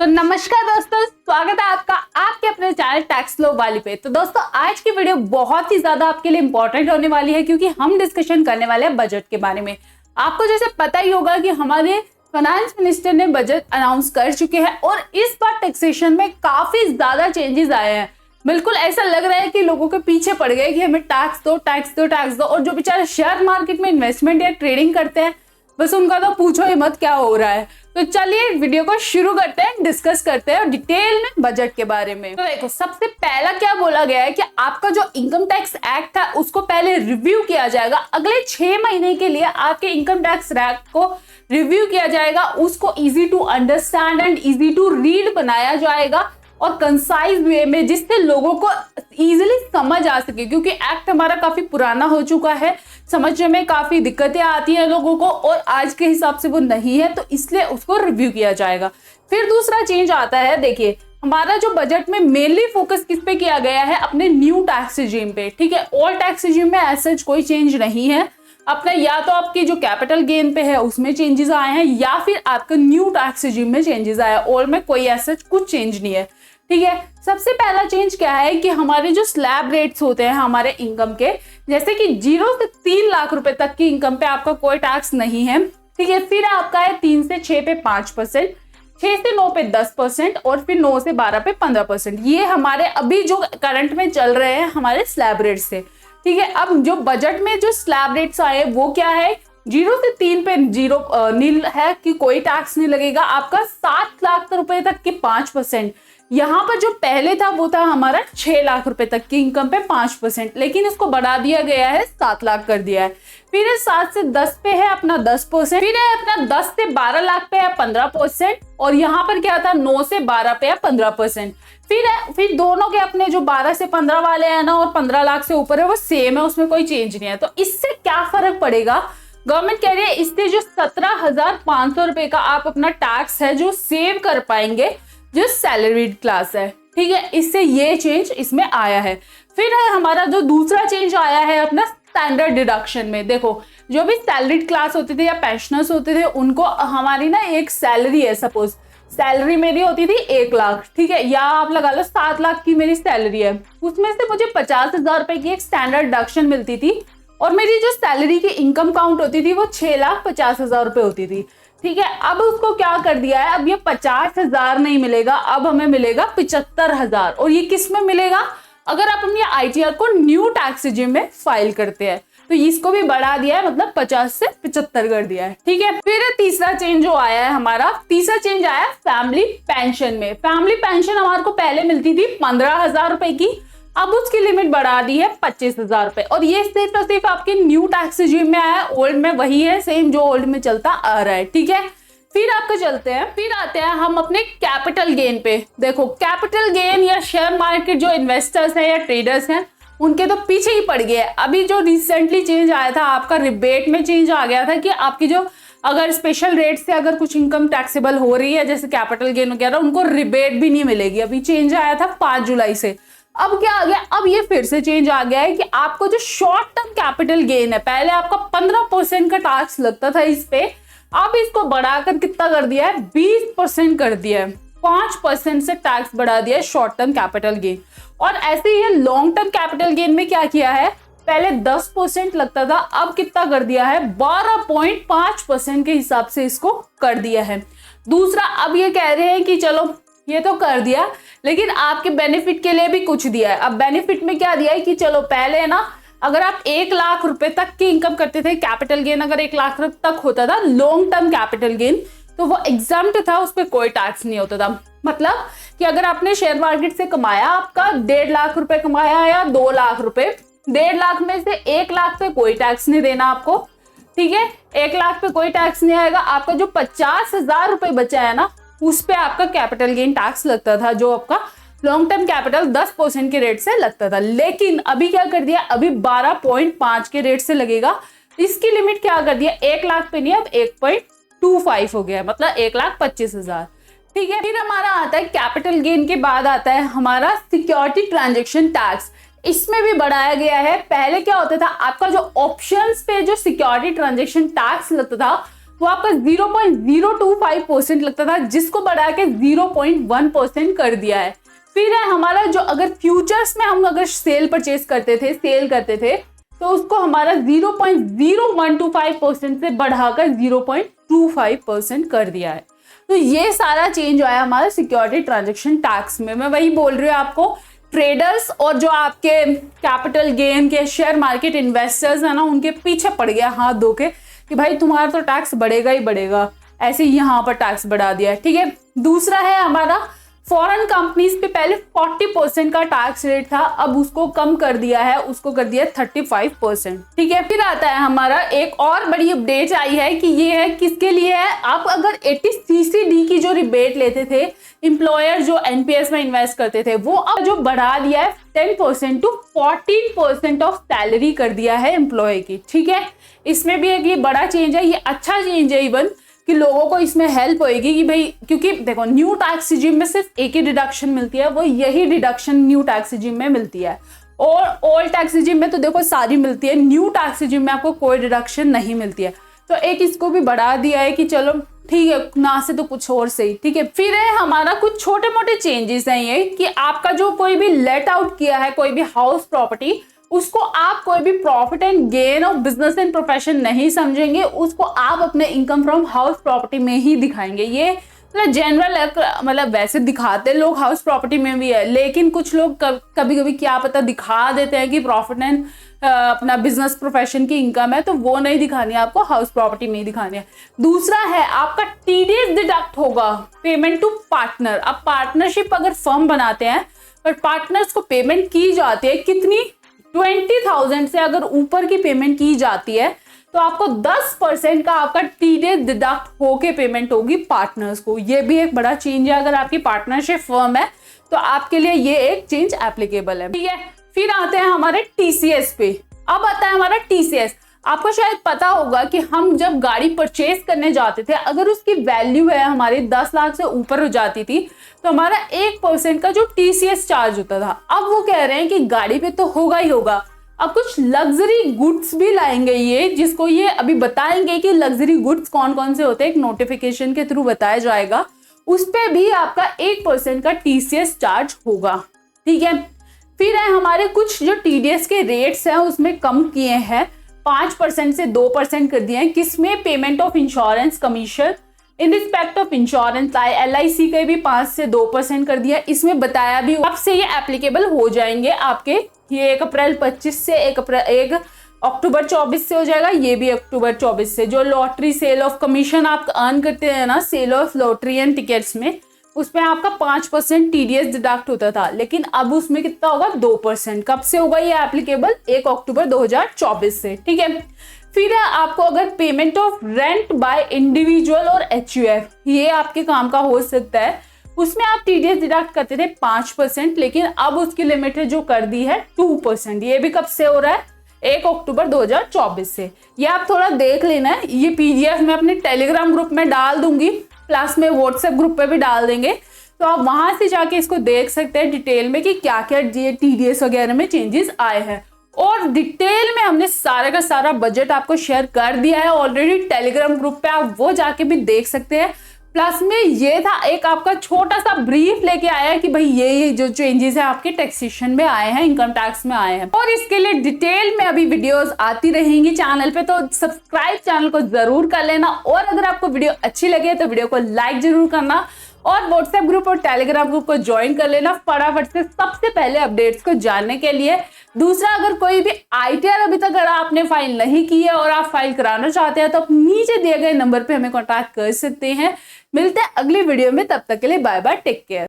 तो नमस्कार दोस्तों, स्वागत है आपका आपके अपने चैनल टैक्स लो वाली पे। तो दोस्तों आज की वीडियो बहुत ही ज्यादा आपके लिए इंपॉर्टेंट होने वाली है क्योंकि हम डिस्कशन करने वाले हैं बजट के बारे में। आपको जैसे पता ही होगा कि हमारे फाइनेंस मिनिस्टर ने बजट अनाउंस कर चुके हैं और इस बार टैक्सेशन में काफी ज्यादा चेंजेस आए हैं। बिल्कुल ऐसा लग रहा है कि लोगों के पीछे पड़ गए कि हमें टैक्स दो टैक्स दो टैक्स दो। और जो बेचारे शेयर मार्केट में इन्वेस्टमेंट या ट्रेडिंग करते हैं बस उनका तो पूछो ही मत क्या हो रहा है। तो चलिए वीडियो को शुरू करते हैं, डिस्कस करते हैं और डिटेल में बजट के बारे में। तो देखो सबसे पहला क्या बोला गया है कि आपका जो इनकम टैक्स एक्ट था उसको पहले रिव्यू किया जाएगा। अगले 6 महीने के लिए आपके इनकम टैक्स एक्ट को रिव्यू किया जाएगा, उसको easy to understand and easy to read बनाया जाएगा और कंसाइज वे में, जिससे लोगों को इजीली समझ आ सके। क्योंकि एक्ट हमारा काफी पुराना हो चुका है, समझने में काफी दिक्कतें आती हैं लोगों को और आज के हिसाब से वो नहीं है, तो इसलिए उसको रिव्यू किया जाएगा। फिर दूसरा चेंज आता है, देखिए हमारा जो बजट में मेनली फोकस किस पे किया गया है, अपने न्यू टैक्स रिजीम पे। ठीक है, ओल्ड टैक्स रिजीम में ऐसा कोई चेंज नहीं है अपना, या तो आपकी जो कैपिटल गेन पे है उसमें चेंजेस आए हैं या फिर आपका न्यू टैक्स रिजीम में चेंजेस आया। ओल्ड में कोई ऐसा कुछ चेंज नहीं है। ठीक है, सबसे पहला चेंज क्या है कि हमारे जो स्लैब रेट्स होते हैं हमारे इनकम के, जैसे कि 0 से 3 लाख रुपए तक की इनकम पे आपका कोई टैक्स नहीं है। ठीक है, फिर आपका है 3 से 6 पे 5%, 6 से 9 पे 10% और फिर 9 से 12 पे 15%। ये हमारे अभी जो करंट में चल रहे हैं हमारे स्लैब रेट से। ठीक है, अब जो बजट में जो स्लैब रेट्स आए वो क्या है, 0 से 3 पे 0 नील है कि कोई टैक्स नहीं लगेगा। आपका 7 लाख रुपए तक की 5%, यहाँ पर जो पहले था वो था हमारा 6 लाख रुपए तक की इनकम पे 5%, लेकिन इसको बढ़ा दिया गया है, 7 लाख कर दिया है। फिर 7 से 10 पे है अपना 10%, फिर है अपना 10 से 12 लाख पे है 15%, और यहाँ पर क्या था 9 से 12 पे है 15%। फिर दोनों के अपने जो 12 से 15 वाले हैं ना और 15 लाख से ऊपर है वो सेम है, उसमें कोई चेंज नहीं है। तो इससे क्या फर्क पड़ेगा, गवर्नमेंट कह रही है इससे जो 17,500 रुपए का आप अपना टैक्स है जो सेव कर पाएंगे जो सैलरीड क्लास है। ठीक है, इससे ये चेंज इसमें आया है। फिर है हमारा जो दूसरा चेंज आया है अपना स्टैंडर्ड डिडक्शन में। देखो जो भी सैलरीड क्लास होते थे या पेंशनर्स होते थे उनको हमारी ना एक सैलरी है, सपोज सैलरी मेरी होती थी 1 लाख, ठीक है, या आप लगा लो 7 लाख की मेरी सैलरी है, उसमें से मुझे 50,000 रुपए की एक स्टैंडर्ड डिडक्शन मिलती थी और मेरी जो सैलरी की इनकम काउंट होती थी वो 6,50,000 रुपए होती थी। ठीक है, अब उसको क्या कर दिया है, अब ये 50,000 नहीं मिलेगा, अब हमें मिलेगा 75,000। और ये किस में मिलेगा, अगर आप अपनी ITR को न्यू टैक्स रिजीम में फाइल करते हैं तो इसको भी बढ़ा दिया है, मतलब 50 से 75 कर दिया है। ठीक है, फिर तीसरा चेंज जो आया है हमारा, तीसरा चेंज आया फैमिली पेंशन में। फैमिली पेंशन हमारे को पहले मिलती थी 15,000 रुपए की, अब उसकी लिमिट बढ़ा दी है 25,000 रुपए, और ये सिर्फ और सिर्फ आपके न्यू टैक्स रिजीम में आया, ओल्ड में वही है सेम जो ओल्ड में चलता आ रहा है। ठीक है, फिर आपको चलते हैं, फिर आते हैं हम अपने कैपिटल गेन पे। देखो कैपिटल गेन या शेयर मार्केट जो इन्वेस्टर्स हैं या ट्रेडर्स हैं उनके तो पीछे ही पड़ गए। अभी जो रिसेंटली चेंज आया था आपका रिबेट में चेंज आ गया था कि आपकी जो अगर स्पेशल रेट से अगर कुछ इनकम टैक्सेबल हो रही है जैसे कैपिटल गेन वगैरह, उनको रिबेट भी नहीं मिलेगी। अभी चेंज आया था 5 जुलाई से। अब क्या आ गया, अब ये फिर से चेंज आ गया है कि आपको जो शॉर्ट टर्म कैपिटल गेन है, पहले आपका 15% का टैक्स लगता था इस पे, अब इसको बढ़ाकर कितना कर दिया है, 20% कर दिया है। 5% से टैक्स बढ़ा दिया है शॉर्ट टर्म कैपिटल गेन। और ऐसे ही लॉन्ग टर्म कैपिटल गेन में क्या किया है, पहले 10% लगता था, अब कितना कर दिया है, 12.5% के हिसाब से इसको कर दिया है। दूसरा, अब ये कह रहे हैं कि चलो ये तो कर दिया लेकिन आपके बेनिफिट के लिए भी कुछ दिया है। अब बेनिफिट में क्या दिया है कि चलो पहले ना अगर आप 1 लाख रुपए तक की इनकम करते थे, कैपिटल गेन अगर 1 लाख तक होता था लॉन्ग टर्म कैपिटल गेन, तो वो एग्जम्प्ट था, उस पर कोई टैक्स नहीं होता था। मतलब कि अगर आपने शेयर मार्केट से कमाया, आपका 1.5 लाख रुपए कमाया या 2 लाख रुपए, 1.5 लाख में से 1 लाख पे कोई टैक्स नहीं देना आपको। ठीक है, 1 लाख पे कोई टैक्स नहीं आएगा। आपका जो 50,000 रुपए बचा है ना उस पे आपका कैपिटल गेन टैक्स लगता था, जो आपका लॉन्ग टर्म कैपिटल 10% के रेट से लगता था। लेकिन अभी क्या कर दिया, अभी 12.5 के रेट से लगेगा। इसकी लिमिट क्या कर दिया, 1 लाख पे नहीं, अब 1.25 हो गया, मतलब 1,25,000। ठीक है, फिर हमारा आता है कैपिटल गेन के बाद आता है हमारा सिक्योरिटी ट्रांजेक्शन टैक्स। इसमें भी बढ़ाया गया है। पहले क्या होता था, आपका जो ऑप्शंस पे जो सिक्योरिटी ट्रांजेक्शन टैक्स लगता था वो आपका 0.025% लगता था, जिसको बढ़ा के 0.1% कर दिया है। फिर है हमारा जो अगर फ्यूचर्स में हम अगर सेल करते थे तो उसको हमारा 0.0125% से बढ़ाकर 0.25% कर दिया है। तो ये सारा चेंज आया हमारा सिक्योरिटी ट्रांजैक्शन टैक्स में। मैं वही बोल रही हूँ आपको, ट्रेडर्स और जो आपके कैपिटल गेन के शेयर मार्केट इन्वेस्टर्स है ना, उनके पीछे पड़ गया हाथ धो के कि भाई तुम्हारा तो टैक्स बढ़ेगा ही बढ़ेगा, ऐसे यहाँ पर टैक्स बढ़ा दिया है। ठीक है, दूसरा है हमारा फॉरेन कंपनीज पे पहले 40% का टैक्स रेट था, अब उसको कम कर दिया है, उसको कर दिया 35%। ठीक है, फिर आता है हमारा एक और बड़ी अपडेट आई है कि ये है किसके लिए है, आप अगर 80cc/d की जो रिबेट लेते थे एम्प्लॉयर जो एनपीएस में इन्वेस्ट करते थे, वो अब जो बढ़ा दिया है 10% टू 14% ऑफ सैलरी कर दिया है एम्प्लॉय की। ठीक है, इसमें भी एक ये बड़ा चेंज है, ये अच्छा चेंज है इवन कि लोगों को इसमें हेल्प होएगी कि भाई, क्योंकि देखो न्यू टैक्स रिजिम में सिर्फ एक ही डिडक्शन मिलती है, वो यही डिडक्शन न्यू टैक्स रिजिम में मिलती है, और ओल्ड टैक्स रिजिम में तो देखो सारी मिलती है, न्यू टैक्स रिजिम में आपको कोई डिडक्शन नहीं मिलती है। तो एक इसको भी बढ़ा दिया है कि चलो ठीक है, ना से तो कुछ और सही। ठीक है, फिर है हमारा कुछ छोटे मोटे चेंजेस हैं ये कि आपका जो कोई भी लेट आउट किया है कोई भी हाउस प्रॉपर्टी, उसको आप कोई भी profit and gain of business and profession नहीं समझेंगे, उसको आप अपने इनकम फ्रॉम हाउस प्रॉपर्टी में ही दिखाएंगे। ये मतलब जनरल मतलब वैसे दिखाते लोग हाउस प्रॉपर्टी में भी है, लेकिन कुछ लोग कभी कभी क्या पता दिखा देते हैं कि प्रॉफिट एंड अपना बिजनेस प्रोफेशन की इनकम है, तो वो नहीं दिखानी है आपको, हाउस प्रॉपर्टी में ही दिखानी है। दूसरा है आपका टीडीएस डिडक्ट होगा पेमेंट टू पार्टनर। अब पार्टनरशिप अगर फर्म बनाते हैं और पार्टनर्स को पेमेंट की जाती है कितनी, 20,000 से अगर ऊपर की पेमेंट की जाती है तो आपको 10% का आपका टीडीएस डिडक्ट होके पेमेंट होगी पार्टनर्स को। ये भी एक बड़ा चेंज है, अगर आपकी पार्टनरशिप फर्म है तो आपके लिए ये एक चेंज एप्लीकेबल है। ठीक है, फिर आते हैं हमारे टीसीएस पे। अब आता है हमारा टीसीएस। आपको शायद पता होगा कि हम जब गाड़ी परचेज करने जाते थे, अगर उसकी वैल्यू है हमारी 10 लाख से ऊपर हो जाती थी तो हमारा 1% का जो टीसीएस चार्ज होता था। अब वो कह रहे हैं कि गाड़ी पे तो होगा ही होगा, अब कुछ लग्जरी गुड्स भी लाएंगे ये, जिसको ये अभी बताएंगे कि लग्जरी गुड्स कौन कौन से होते हैं, एक नोटिफिकेशन के थ्रू बताया जाएगा, उस पे भी आपका 1% का टीसीएस चार्ज होगा। ठीक है, फिर है हमारे कुछ जो टीडीएस के रेट्स हैं उसमें कम किए हैं, 5% से 2% कर दिए हैं। किसमें, payment of insurance commission in respect of insurance LIC के भी 5 से 2% कर दिया। इसमें बताया भी अब से ये एप्लीकेबल हो जाएंगे आपके, ये 1 अप्रैल 25 से 1 अक्टूबर 24 से हो जाएगा, ये भी अक्टूबर 24 से। जो लॉटरी सेल ऑफ कमीशन आप अर्न करते हैं ना sale of lottery and tickets में, उसमें आपका 5% टीडीएस डिडक्ट होता था, लेकिन अब उसमें कितना होगा, 2%। कब से होगा ये एप्लीकेबल, 1 अक्टूबर 2024 से। ठीक है, फिर आपको अगर payment of rent by individual और HUF, ये आपके काम का हो सकता है, उसमें आप टीडीएस डिडक्ट करते थे 5%, लेकिन अब उसकी लिमिट जो कर दी है 2%। ये भी कब से हो रहा है, 1 अक्टूबर 2024 से। ये आप थोड़ा देख लेना है, ये PDF मैं अपने टेलीग्राम ग्रुप में डाल दूंगी, प्लस में व्हाट्सएप ग्रुप पे भी डाल देंगे, तो आप वहां से जाके इसको देख सकते हैं डिटेल में कि क्या क्या टीडीएस वगैरह में चेंजेस आए हैं। और डिटेल में हमने सारे का सारा बजट आपको शेयर कर दिया है ऑलरेडी टेलीग्राम ग्रुप पे, आप वो जाके भी देख सकते हैं। प्लस में ये था एक आपका छोटा सा ब्रीफ लेके आया है कि भाई ये जो चेंजेस है आपके टैक्सेशन में आए हैं, इनकम टैक्स में आए हैं, और इसके लिए डिटेल में अभी वीडियोस आती रहेंगी चैनल पे, तो सब्सक्राइब चैनल को जरूर कर लेना। और अगर आपको वीडियो अच्छी लगे तो वीडियो को लाइक जरूर करना, और व्हाट्सएप ग्रुप और टेलीग्राम ग्रुप को ज्वाइन कर लेना फटाफट से सबसे पहले अपडेट्स को जानने के लिए। दूसरा, अगर कोई भी ITR अभी तक अगर आपने फाइल नहीं की है और आप फाइल कराना चाहते हैं तो आप नीचे दिए गए नंबर पे हमें कांटेक्ट कर सकते हैं। मिलते हैं अगली वीडियो में, तब तक के लिए बाय बाय, टेक केयर।